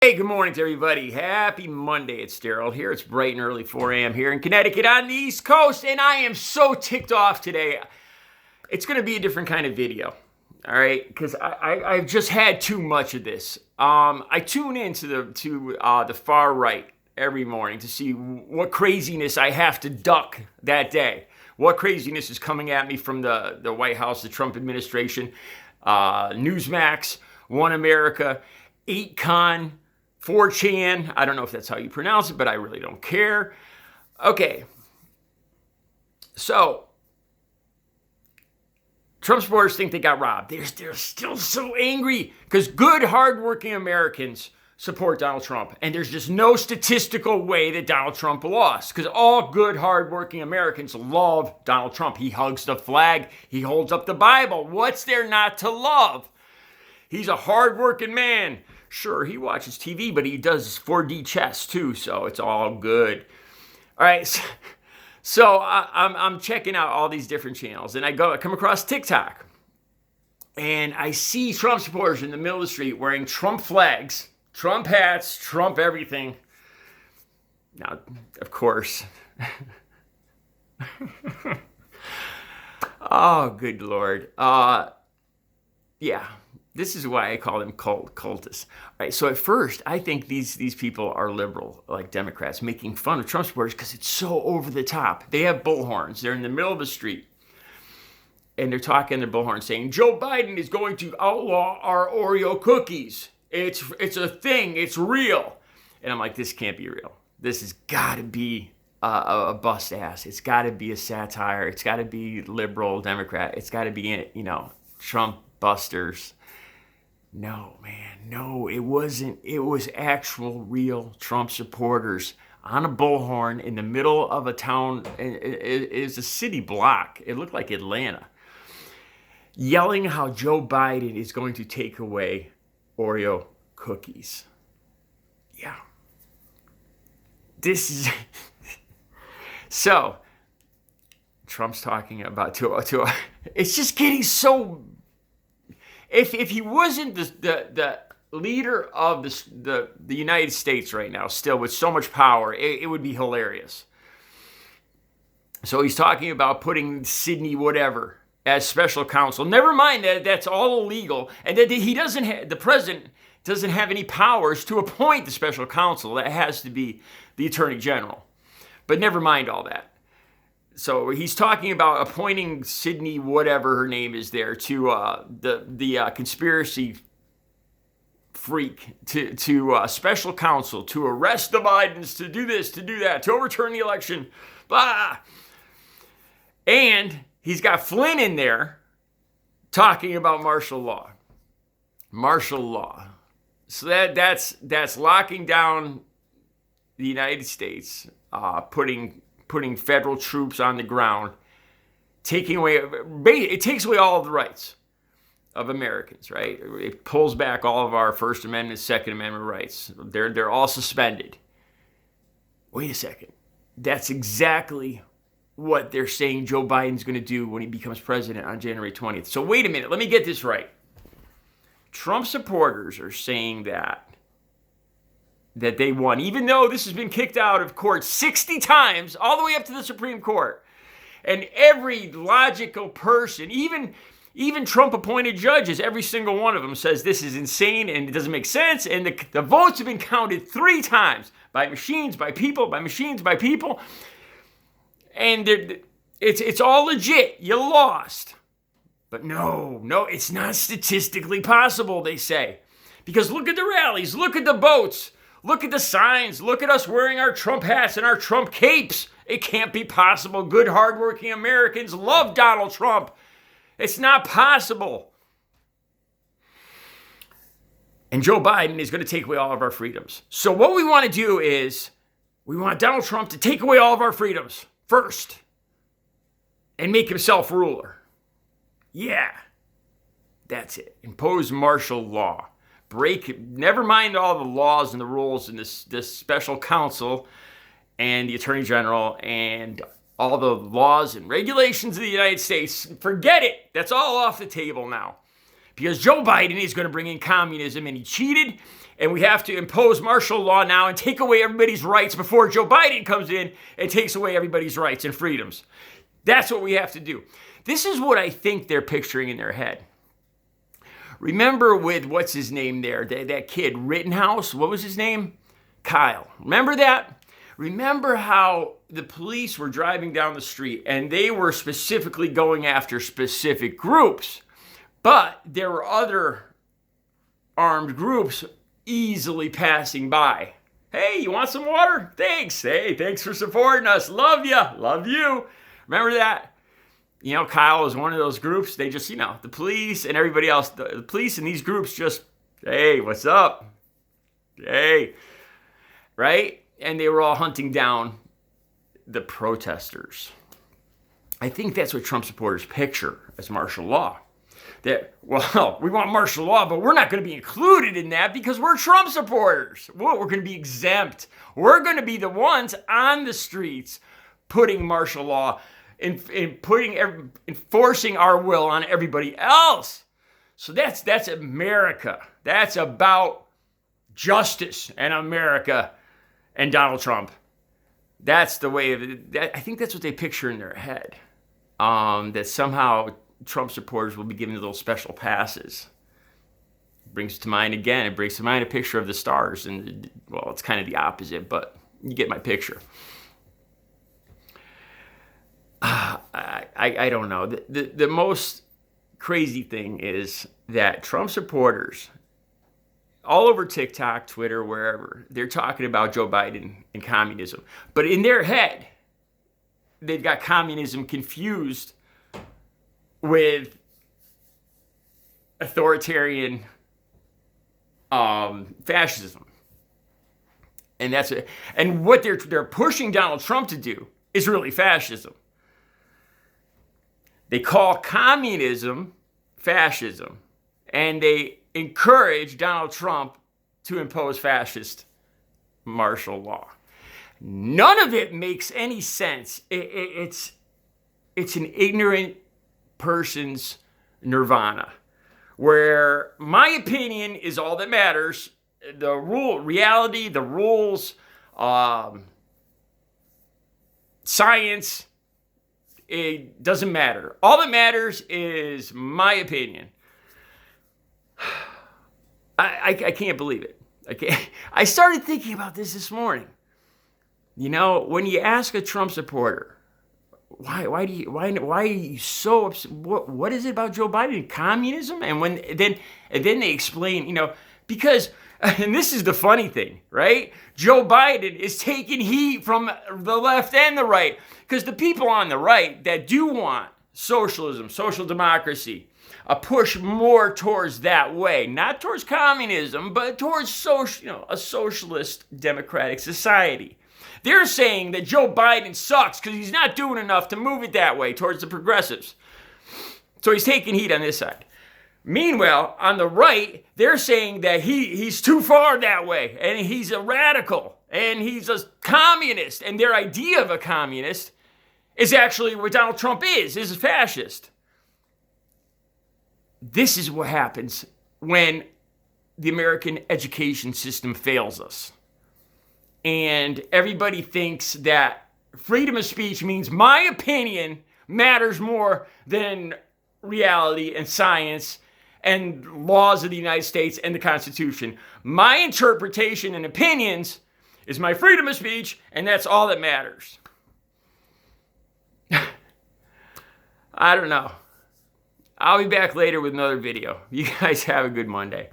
Hey, good morning to everybody. Happy Monday. It's Daryl here. It's bright and early 4 a.m. here in Connecticut on the East Coast, and I am so ticked off today. It's going to be a different kind of video, all right? Because I've just had too much of this. I tune into the far right every morning to see what craziness I have to duck that day. What craziness is coming at me from the White House, the Trump administration, Newsmax, One America, 8con, 4chan. I don't know if that's how you pronounce it, but I really don't care. Okay. So, Trump supporters think they got robbed. They're still so angry because good, hardworking Americans support Donald Trump. And there's just no statistical way that Donald Trump lost because all good, hardworking Americans love Donald Trump. He hugs the flag. He holds up the Bible. What's there not to love? He's a hardworking man. Sure, he watches TV, but he does 4D chess too, so it's all good. All right, so I'm checking out all these different channels, and I come across TikTok, and I see Trump supporters in the middle of the street wearing Trump flags, Trump hats, Trump everything. Now, of course. Oh, good Lord. Yeah. This is why I call them cultists. All right, so at first, I think these people are liberal, like Democrats, making fun of Trump supporters because it's so over the top. They have bullhorns. They're in the middle of the street, and they're talking their bullhorn saying, Joe Biden is going to outlaw our Oreo cookies. It's a thing. It's real. And I'm like, this can't be real. This has got to be a bust ass. It's got to be a satire. It's got to be liberal Democrat. It's got to be, Trump busters. No, man, no, it wasn't. It was actual, real Trump supporters on a bullhorn in the middle of a town. It is a city block. It looked like Atlanta. Yelling how Joe Biden is going to take away Oreo cookies. Yeah. This is... So, Trump's talking about... It's just getting so... If he wasn't the leader of the United States right now, still with so much power, it would be hilarious. So he's talking about putting Sidney whatever as special counsel. Never mind that that's all illegal, and that the president doesn't have any powers to appoint the special counsel. That has to be the attorney general. But never mind all that. So he's talking about appointing Sidney, whatever her name is there, to the conspiracy freak, to special counsel, to arrest the Bidens, to do this, to do that, to overturn the election, blah. And he's got Flynn in there talking about martial law. Martial law. So that's locking down the United States, putting federal troops on the ground, it takes away all of the rights of Americans, right? It pulls back all of our First Amendment, Second Amendment rights. They're all suspended. Wait a second. That's exactly what they're saying Joe Biden's going to do when he becomes president on January 20th. So wait a minute. Let me get this right. Trump supporters are saying that they won, even though this has been kicked out of court 60 times, all the way up to the Supreme Court. And every logical person, even Trump-appointed judges, every single one of them says this is insane and it doesn't make sense. And the votes have been counted 3 times by machines, by people, by machines, by people. And it's all legit. You lost. But no, it's not statistically possible, they say. Because look at the rallies, look at the boats. Look at the signs. Look at us wearing our Trump hats and our Trump capes. It can't be possible. Good, hardworking Americans love Donald Trump. It's not possible. And Joe Biden is going to take away all of our freedoms. So what we want to do is we want Donald Trump to take away all of our freedoms first and make himself ruler. Yeah, that's it. Impose martial law. Never mind all the laws and the rules and this special counsel and the attorney general and all the laws and regulations of the United States. Forget it. That's all off the table now. Because Joe Biden is going to bring in communism, and he cheated, And we have to impose martial law now and take away everybody's rights before Joe Biden comes in and takes away everybody's rights and freedoms. That's what we have to do. This is what I think they're picturing in their head. Remember with, what's his name there, that kid, Rittenhouse, what was his name? Kyle. Remember that? Remember how the police were driving down the street and they were specifically going after specific groups, but there were other armed groups easily passing by. Hey, you want some water? Thanks. Hey, thanks for supporting us. Love you. Love you. Remember that? You know, Kyle was one of those groups. They just, the police and everybody else, the police and these groups just, hey, what's up? Hey, right? And they were all hunting down the protesters. I think that's what Trump supporters picture as martial law. That, well, we want martial law, but we're not going to be included in that because we're Trump supporters. Well, we're going to be exempt. We're going to be the ones on the streets putting martial law and enforcing our will on everybody else. So that's America. That's about justice and America and Donald Trump. That's the way of it. I think that's what they picture in their head. That somehow Trump supporters will be given little special passes. It brings to mind a picture of the stars. And, well, it's kind of the opposite, but you get my picture. I don't know. The most crazy thing is that Trump supporters, all over TikTok, Twitter, wherever, they're talking about Joe Biden and communism. But in their head, they've got communism confused with authoritarian fascism. And that's it. And what they're pushing Donald Trump to do is really fascism. They call communism fascism, and they encourage Donald Trump to impose fascist martial law. None of it makes any sense. It's an ignorant person's nirvana, where my opinion is all that matters. The reality, the rules, science, it doesn't matter. All that matters is my opinion. I can't believe it. I started thinking about this morning. When you ask a Trump supporter, why are you so upset? What is it about Joe Biden? Communism? And then they explain, because, and this is the funny thing, right? Joe Biden is taking heat from the left and the right, because the people on the right that do want socialism, social democracy, a push more towards that way, not towards communism, but towards a socialist democratic society. They're saying that Joe Biden sucks because he's not doing enough to move it that way towards the progressives. So he's taking heat on this side. Meanwhile, on the right, they're saying that he's too far that way, and he's a radical, and he's a communist, and their idea of a communist is actually what Donald Trump is a fascist. This is what happens when the American education system fails us. And everybody thinks that freedom of speech means my opinion matters more than reality and science and laws of the United States and the Constitution. My interpretation and opinions is my freedom of speech, and that's all that matters. I don't know. I'll be back later with another video. You guys have a good Monday.